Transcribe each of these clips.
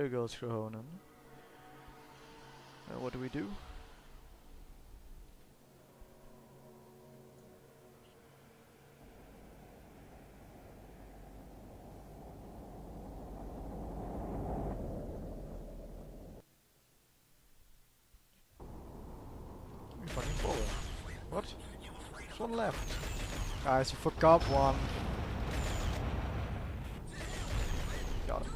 There goes Shohonen. What do we do? We fucking forward. What? There's one left. Guys, you forgot one. Got it.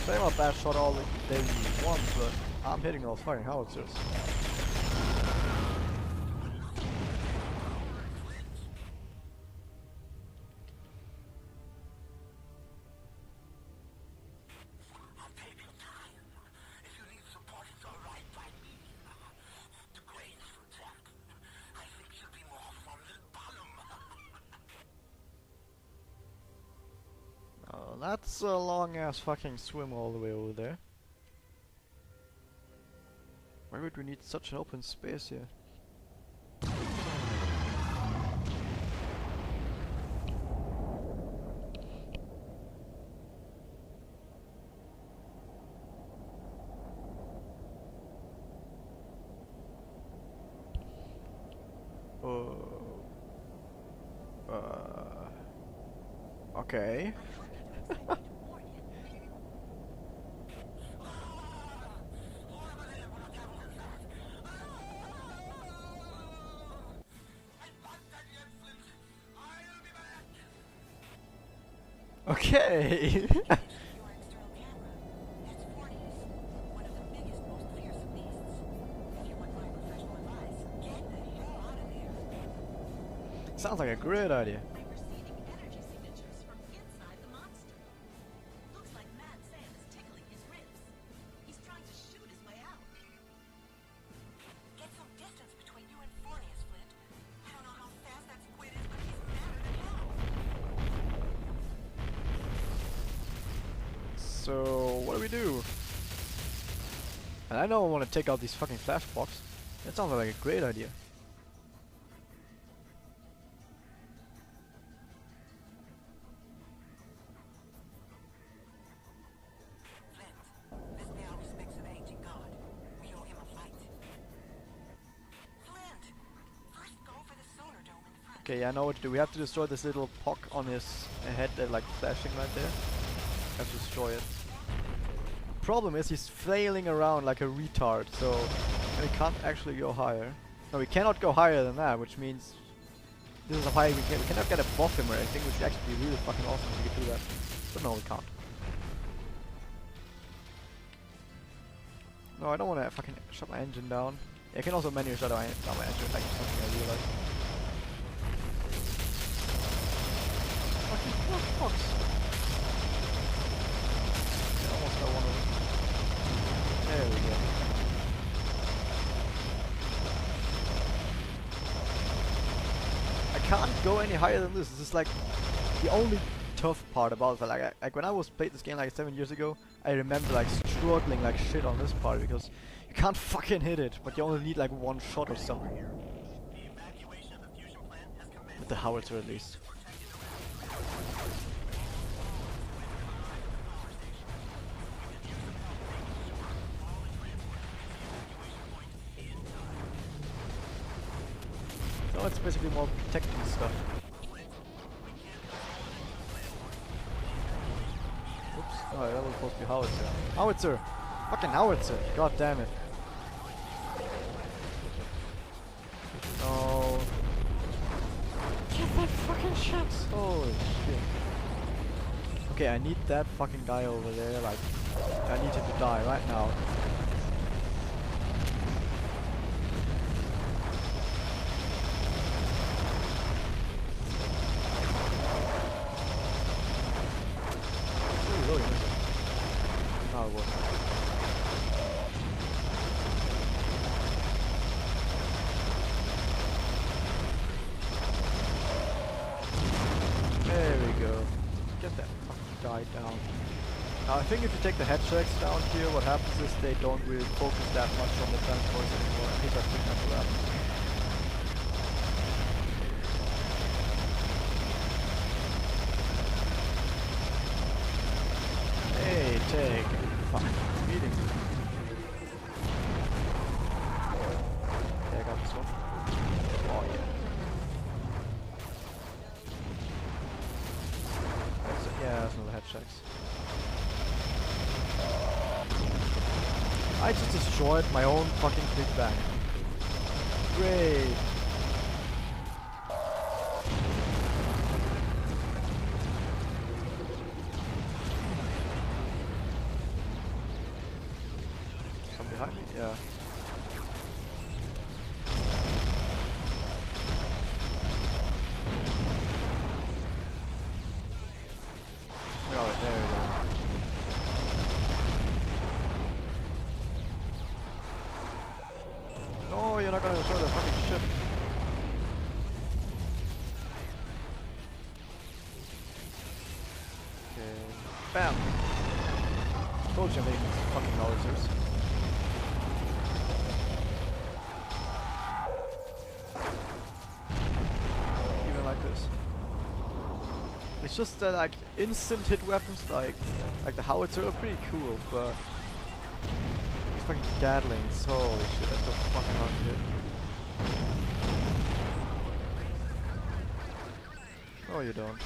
Say my bad shot all the day you want, but I'm hitting those fucking howitzers. That's a long ass fucking swim all the way over there. Why would we need such an open space here? Okay. Okay. Sounds like a great idea. So, what do we do? And I know I want to take out these fucking flash blocks. That sounds like a great idea. Okay, I know what to do. We have to destroy this little pock on his head that like flashing right there. Have to destroy it. Problem is he's flailing around like a retard, so and we can't actually go higher. No, we cannot go higher than that, which means this is how high we can. We cannot get above him or anything, which would actually be really fucking awesome if we could do that. But no, we can't. No, I don't want to fucking shut my engine down. I can also manually shut down my engine, like something I realized. Fucking fucks. I almost got one of them. There we go. I can't go any higher than this. This is like the only tough part about it. Like when I was played this game like 7 years ago, I remember like struggling like shit on this part because you can't fucking hit it, but you only need like one shot or something. With the howitzer at least. So it's basically more protecting stuff. Oops. Oh, that was supposed to be howitzer. Howitzer! Fucking howitzer! God damn it. No. Get that fucking shit! Holy shit. Okay, I need that fucking guy over there, like, I need him to die right now. I think if you take the head tracks down here, what happens is they don't really focus that much on the transports anymore. At least I think that's what happens. Take fucking beating. Yeah, I got this one. Oh yeah. Yeah, that's another head checks. I just destroyed my own fucking Big Bang. Great. Some behind me? Yeah. Oh, there we go. No, you're not gonna destroy the fucking ship. Okay. Bam! Told you I'm making these fucking howitzers. Even like this. It's just that like instant hit weapons like the howitzer are pretty cool, but these fucking Gatlings, holy shit, that's so fucking hard to hit. Oh, you don't.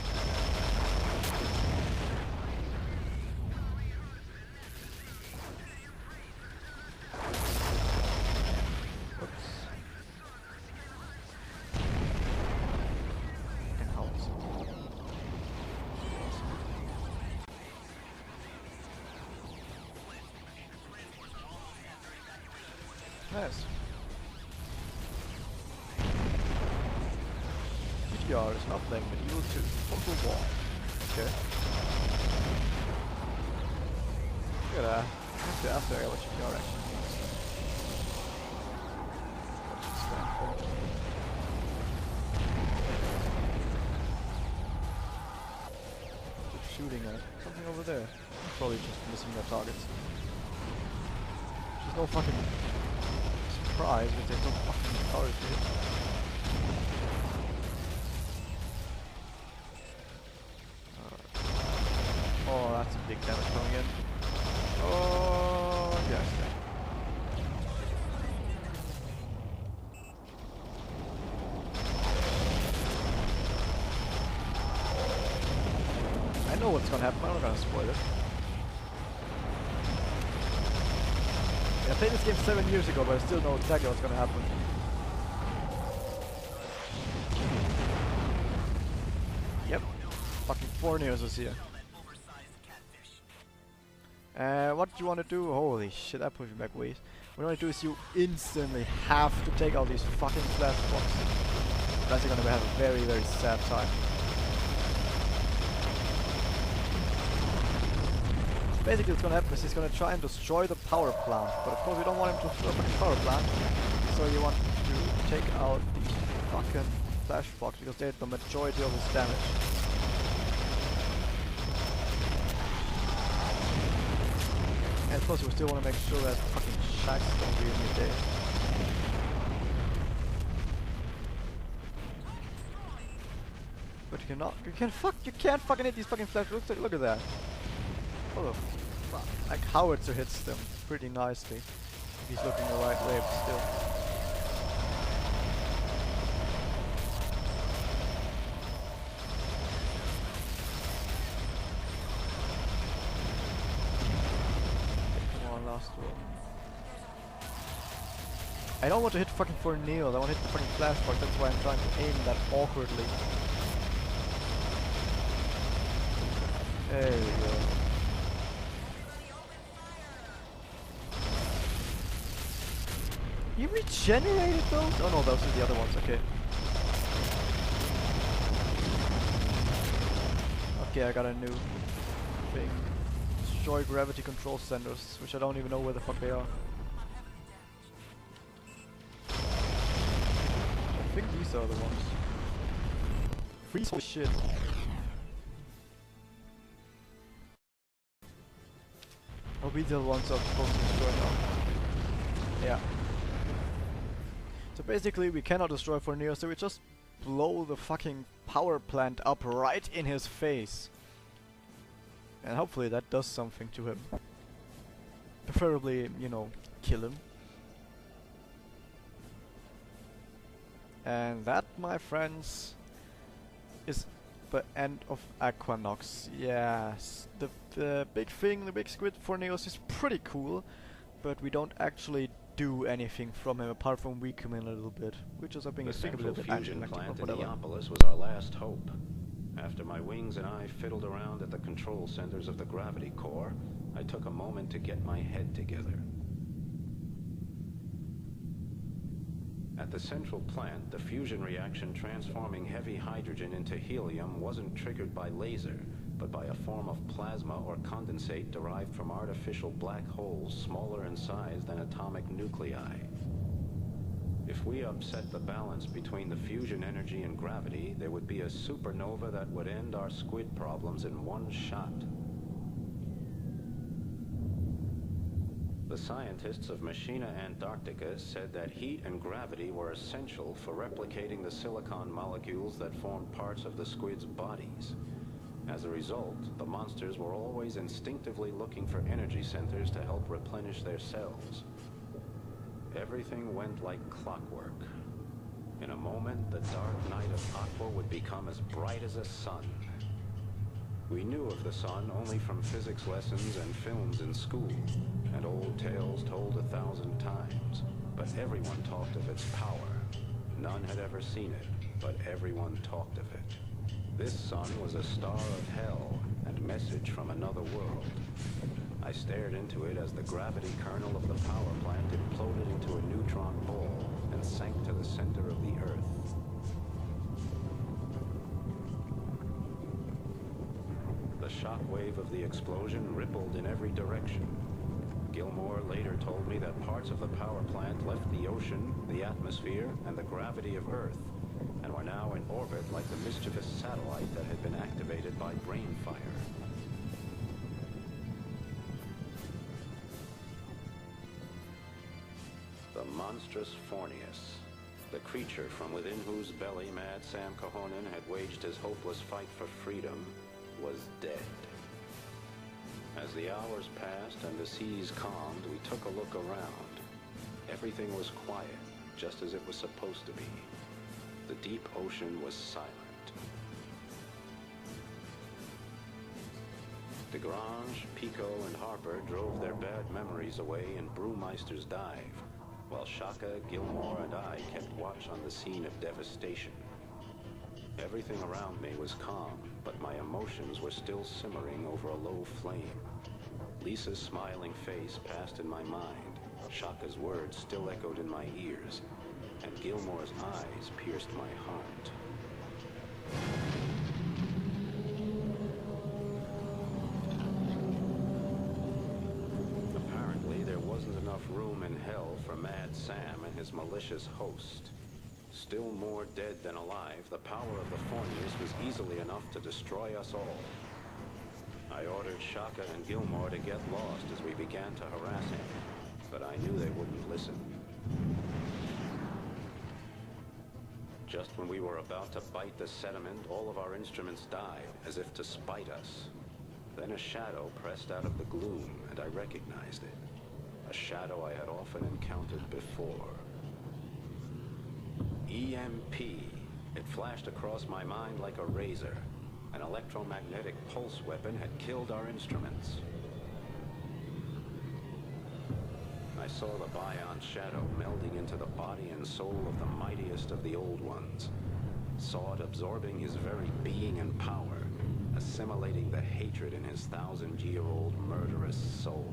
Oops. Fucking howitzer. Nice. PTR is not playing medieval 2. Total war. Okay. Look at that. I have to ask her what PTR actually means. What does it stand for? What's it shooting at? Something over there. Probably just missing their targets. There's no fucking surprise because there's no fucking powers to hit. Oh, that's a big damage coming in. Oh, yes. I know what's gonna happen, I'm not gonna spoil it. I played this game 7 years ago, but I still know exactly what's gonna happen. Yep. Fucking 4 Neos is here. What you want to do? Holy shit, that pushed me back ways. What you want to do is you instantly have to take out these fucking flash bots. Otherwise you're gonna have a very, very sad time. Basically what's gonna happen is he's gonna try and destroy the power plant, but of course we don't want him to destroy the power plant, so you want to take out these fucking flash bots because they're the majority of his damage. And of course we still want to make sure that fucking shacks don't be in your day. But you can't fucking hit these fucking flash. Look at that. Oh fuck. Like howitzer hits them pretty nicely. If he's looking the right way, but still. Come on, last one. I don't want to hit fucking 4 Neos, I want to hit the fucking flashback, that's why I'm trying to aim that awkwardly. There we go. You regenerated those? Oh no, those are the other ones, okay. Okay, I got a new thing. Destroy gravity control centers, which I don't even know where the fuck they are. I think these are the ones. Freeze, holy shit. Are we the ones that are supposed to destroy now? Yeah. So basically we cannot destroy 4 Neo, so we just blow the fucking power plant up right in his face. And hopefully that does something to him. Preferably, you know, kill him. And that, my friends, is the end of Aquanox. Yes, the big thing, the big squid for Neos is pretty cool, but we don't actually do anything from him apart from weaken him a little bit, which is I think The is a central bit fusion anticlimactic, plant but in whatever. Neapolis was our last hope. After my wings and I fiddled around at the control centers of the gravity core, I took a moment to get my head together. At the central plant, the fusion reaction transforming heavy hydrogen into helium wasn't triggered by laser, but by a form of plasma or condensate derived from artificial black holes smaller in size than atomic nuclei. If we upset the balance between the fusion energy and gravity, there would be a supernova that would end our squid problems in one shot. The scientists of Machina Antarctica said that heat and gravity were essential for replicating the silicon molecules that formed parts of the squid's bodies. As a result, the monsters were always instinctively looking for energy centers to help replenish their cells. Everything went like clockwork. In a moment, the dark night of Aqua would become as bright as a sun. We knew of the sun only from physics lessons and films in school, and old tales told 1,000 times. But everyone talked of its power. None had ever seen it, but everyone talked of it. This sun was a star of hell and message from another world. I stared into it as the gravity kernel of the power plant imploded into a neutron ball and sank to the center of the Earth. The shockwave of the explosion rippled in every direction. Gilmore later told me that parts of the power plant left the ocean, the atmosphere, and the gravity of Earth, and were now in orbit like the mischievous satellite that had been activated by brain fire. The monstrous Fornius, the creature from within whose belly Mad Sam Cahonin had waged his hopeless fight for freedom, was dead. As the hours passed and the seas calmed, we took a look around. Everything was quiet, just as it was supposed to be. The deep ocean was silent. DeGrange, Pico, and Harper drove their bad memories away in Brewmeister's dive, while Shaka, Gilmore, and I kept watch on the scene of devastation. Everything around me was calm, but my emotions were still simmering over a low flame. Lisa's smiling face passed in my mind. Shaka's words still echoed in my ears, and Gilmore's eyes pierced my heart. Apparently, there wasn't enough room in hell for Mad Sam and his malicious host. Still more dead than alive, the power of the Fornius was easily enough to destroy us all. I ordered Shaka and Gilmore to get lost as we began to harass him, but I knew they wouldn't listen. Just when we were about to bite the sediment, all of our instruments died, as if to spite us. Then a shadow pressed out of the gloom, and I recognized it. A shadow I had often encountered before. EMP. It flashed across my mind like a razor. An electromagnetic pulse weapon had killed our instruments. I saw the Bion shadow melding into the body and soul of the mightiest of the old ones. Saw it absorbing his very being and power, assimilating the hatred in his 1,000-year-old murderous soul.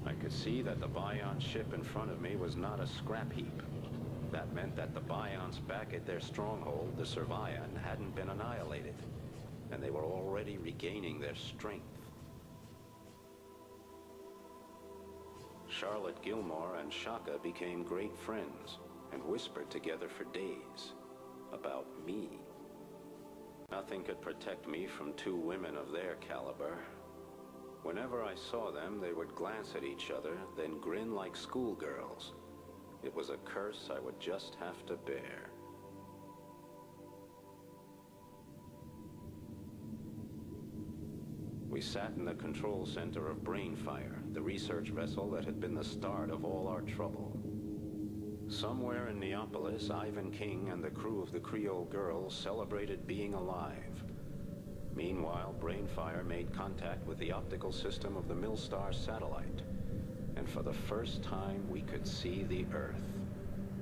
I could see that the Bion ship in front of me was not a scrap heap. That meant that the Bions back at their stronghold, the Servion, hadn't been annihilated, and they were already regaining their strength. Charlotte Gilmore and Shaka became great friends and whispered together for days about me. Nothing could protect me from two women of their caliber. Whenever I saw them, they would glance at each other, then grin like schoolgirls. It was a curse I would just have to bear. We sat in the control center of Brainfire, the research vessel that had been the start of all our trouble. Somewhere in Neapolis, Ivan King and the crew of the Creole Girl celebrated being alive. Meanwhile, Brainfire made contact with the optical system of the Milstar satellite. And for the first time, we could see the Earth,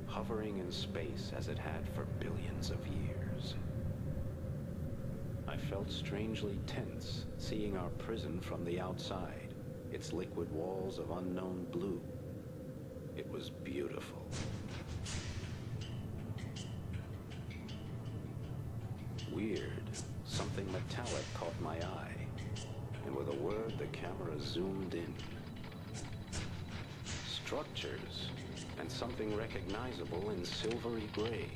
hovering in space as it had for billions of years. I felt strangely tense, seeing our prison from the outside, its liquid walls of unknown blue. It was beautiful. Weird, something metallic caught my eye, and with a word, the camera zoomed in. Structures, and something recognizable in silvery gray.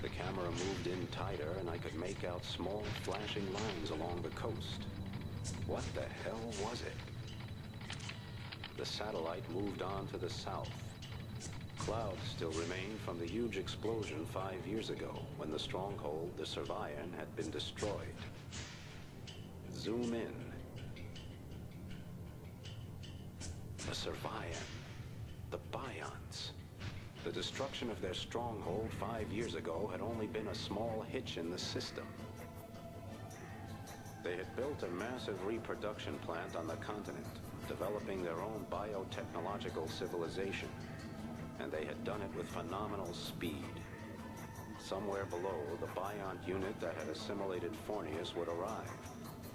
The camera moved in tighter, and I could make out small flashing lines along the coast. What the hell was it? The satellite moved on to the south. Clouds still remained from the huge explosion 5 years ago, when the stronghold, the Servian, had been destroyed. Zoom in. The Servian. The Bions. The destruction of their stronghold 5 years ago had only been a small hitch in the system. They had built a massive reproduction plant on the continent, developing their own biotechnological civilization. And they had done it with phenomenal speed. Somewhere below, the Biont unit that had assimilated Fornius would arrive,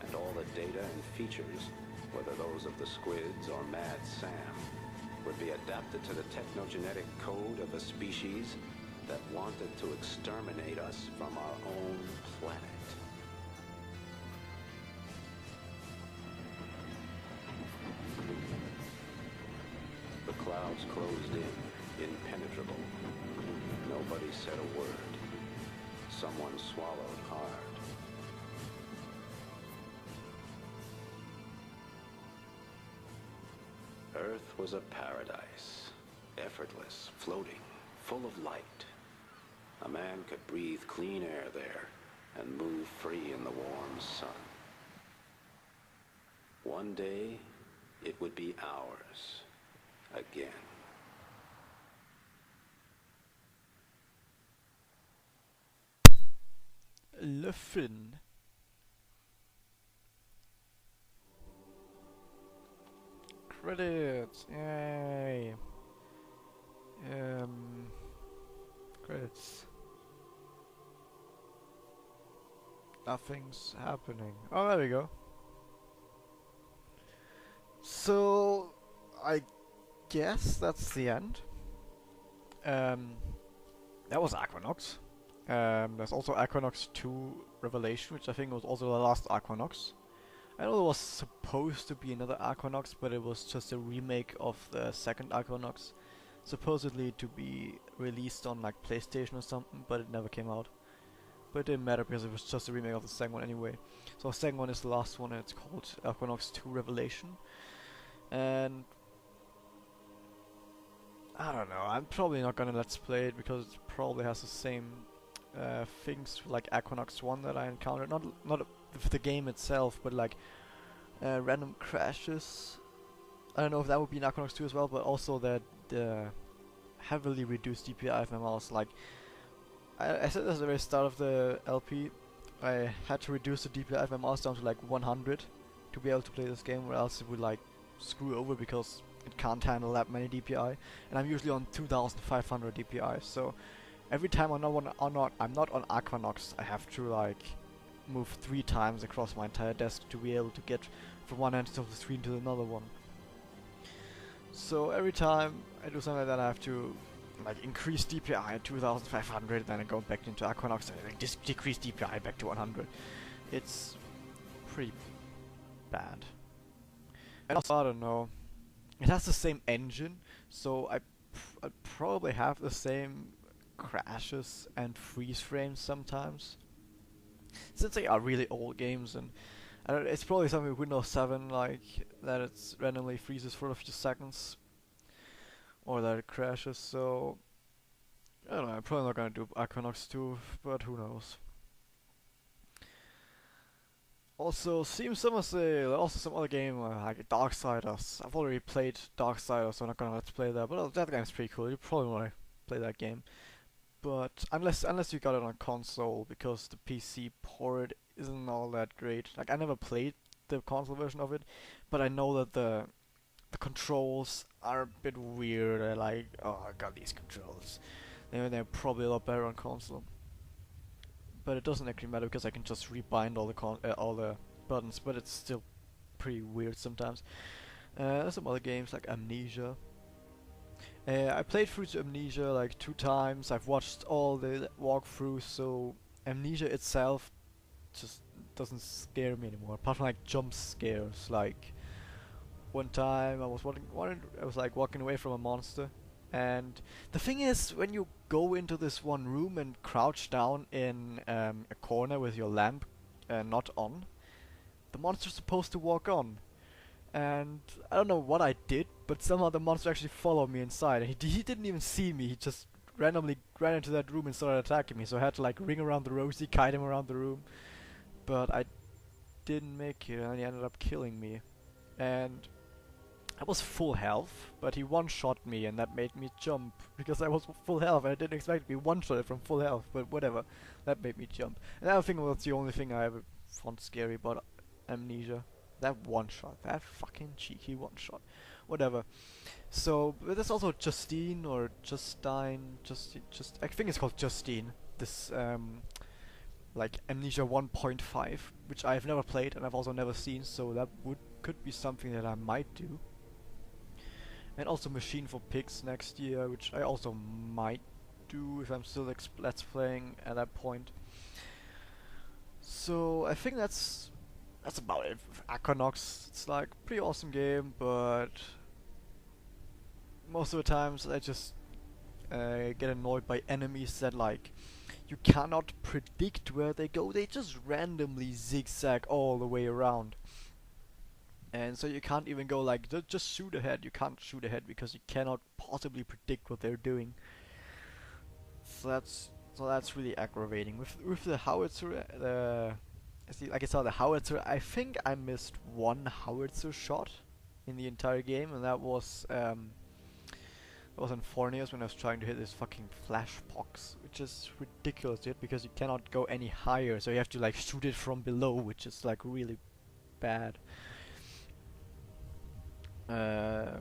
and all the data and features, whether those of the squids or Mad Sam, would be adapted to the technogenetic code of a species that wanted to exterminate us from our own planet. The clouds closed in, impenetrable. Nobody said a word. Someone swallowed hard. Earth was a paradise, effortless, floating, full of light. A man could breathe clean air there and move free in the warm sun. One day, it would be ours again. Le film. Credits! Yay! Credits. Nothing's happening. Oh, there we go. So, I guess that's the end. That was Aquanox. There's also Aquanox 2 Revelation, which I think was also the last Aquanox. I know there was supposed to be another Aquanox, but it was just a remake of the second Aquanox, supposedly to be released on like PlayStation or something, but it never came out. But it didn't matter because it was just a remake of the second one anyway. So the second one is the last one, and it's called Aquanox 2 Revelation. And I don't know, I'm probably not gonna let's play it because it probably has the same things like Aquanox 1 that I encountered. Not the game itself, but like random crashes. I don't know if that would be in Aquanox 2 as well, but also that the heavily reduced DPI of my mouse. Like I said at the very start of the LP, I had to reduce the DPI of my mouse down to like 100 to be able to play this game, or else it would like screw over because it can't handle that many DPI, and I'm usually on 2500 DPI. So every time I'm not on Aquanox, I have to like move 3 times across my entire desk to be able to get from one end of the screen to another one. So every time I do something like that, I have to like increase DPI at 2500, then I go back into Aquanox and like decrease DPI back to 100. It's pretty bad. And also, I don't know, it has the same engine, so I'd probably have the same crashes and freeze frames sometimes. Since they are really old games, and I don't, it's probably something with Windows 7, like that it randomly freezes for a few seconds, or that it crashes. So I don't know. I'm probably not gonna do Aquanox 2, but who knows? Also, seems some of the also some other game like Darksiders. I've already played Darksiders, so I'm not gonna let's play that. But that game's pretty cool. You probably wanna play that game. But unless you got it on console, because the PC port isn't all that great. Like I never played the console version of it, but I know that the controls are a bit weird. I like, oh, I got these controls. They're probably a lot better on console. But it doesn't actually matter because I can just rebind all the buttons. But it's still pretty weird sometimes. There's some other games like Amnesia. I played through Amnesia like 2 times. I've watched all the walkthroughs, so Amnesia itself just doesn't scare me anymore. Apart from like jump scares, like one time I was walking away from a monster, and the thing is, when you go into this one room and crouch down in a corner with your lamp not on, the monster's supposed to walk on. And I don't know what I did, but somehow the monster actually followed me inside. He didn't even see me. He just randomly ran into that room and started attacking me. So I had to like ring around the rosy, kite him around the room. But I didn't make it, and he ended up killing me. And I was full health, but he one-shot me, and that made me jump because I was full health. And I didn't expect to be one-shotted from full health, but whatever. That made me jump. And I think that's the only thing I ever found scary about Amnesia. That one shot, that fucking cheeky one shot, whatever. So but there's also Justine or Justine, just I think it's called Justine. This like Amnesia 1.5, which I've never played and I've also never seen. So that could be something that I might do. And also Machine for Pigs next year, which I also might do if I'm still let's playing at that point. So I think that's about it. Aquanox, it's like a pretty awesome game, but most of the times I just get annoyed by enemies that like you cannot predict where they go. They just randomly zigzag all the way around, and so you can't even go like just shoot ahead. You can't shoot ahead because you cannot possibly predict what they're doing. So that's really aggravating. With the howitzer, like I saw the howitzer, I think I missed one howitzer shot in the entire game, and that was in Fornius when I was trying to hit this fucking flash pox, which is ridiculous, dude, because you cannot go any higher, so you have to like shoot it from below, which is like really bad. I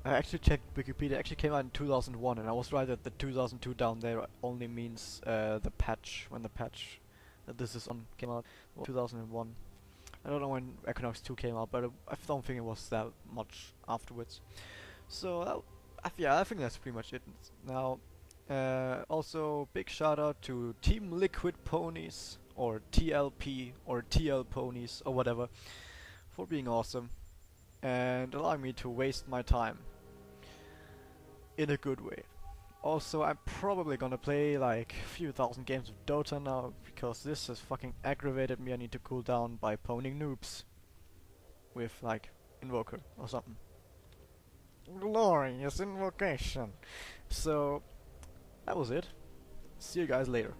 actually checked Wikipedia. It actually came out in 2001, and I was right that the 2002 down there only means the patch, when the patch that this is on came out, 2001. I don't know when Aquanox 2 came out, but I don't think it was that much afterwards. So yeah, I think that's pretty much it now. Also, big shout out to Team Liquid Ponies, or TLP, or TL Ponies, or whatever, for being awesome and allowing me to waste my time in a good way. Also, I'm probably gonna play like a few thousand games of Dota now, because this has fucking aggravated me. I need to cool down by poning noobs with like Invoker or something. Glorious invocation. So that was it. See you guys later.